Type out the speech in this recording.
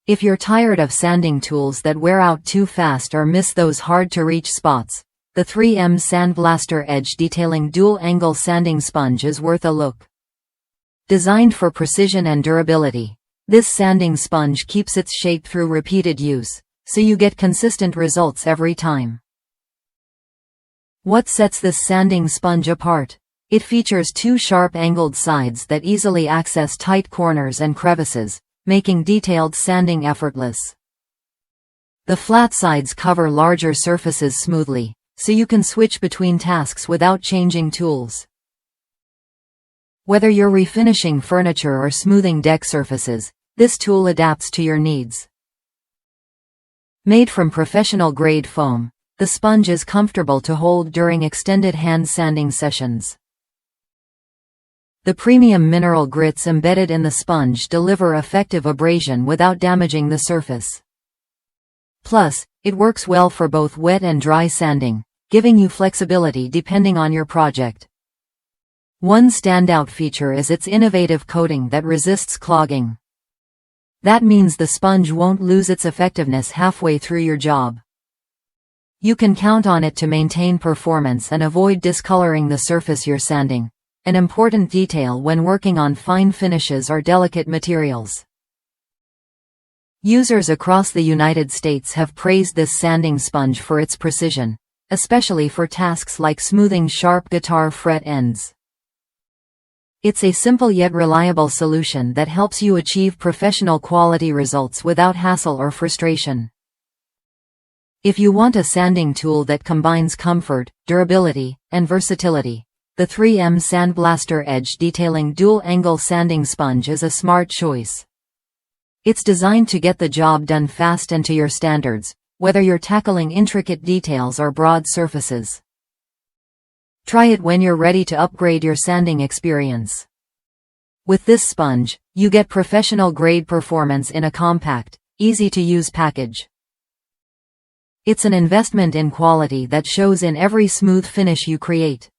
If you're tired of sanding tools that wear out too fast or miss those hard-to-reach spots, the 3M SandBlaster Edge Detailing Dual-Angle Sanding Sponge is worth a look. Designed for precision and durability, this sanding sponge keeps its shape through repeated use, so you get consistent results every time. What sets this sanding sponge apart? It features two sharp angled sides that easily access tight corners and crevices, making detailed sanding effortless. The flat sides cover larger surfaces smoothly, so you can switch between tasks without changing tools. Whether you're refinishing furniture or smoothing deck surfaces, this tool adapts to your needs. Made from professional-grade foam, the sponge is comfortable to hold during extended hand sanding sessions. The premium mineral grits embedded in the sponge deliver effective abrasion without damaging the surface. Plus, it works well for both wet and dry sanding, giving you flexibility depending on your project. One standout feature is its innovative coating that resists clogging. That means the sponge won't lose its effectiveness halfway through your job. You can count on it to maintain performance and avoid discoloring the surface you're sanding, an important detail when working on fine finishes or delicate materials. Users across the United States have praised this sanding sponge for its precision, especially for tasks like smoothing sharp guitar fret ends. It's a simple yet reliable solution that helps you achieve professional quality results without hassle or frustration. If you want a sanding tool that combines comfort, durability, and versatility, the 3M SandBlaster Edge Detailing Dual-Angle Sanding Sponge is a smart choice. It's designed to get the job done fast and to your standards, whether you're tackling intricate details or broad surfaces. Try it when you're ready to upgrade your sanding experience. With this sponge, you get professional-grade performance in a compact, easy-to-use package. It's an investment in quality that shows in every smooth finish you create.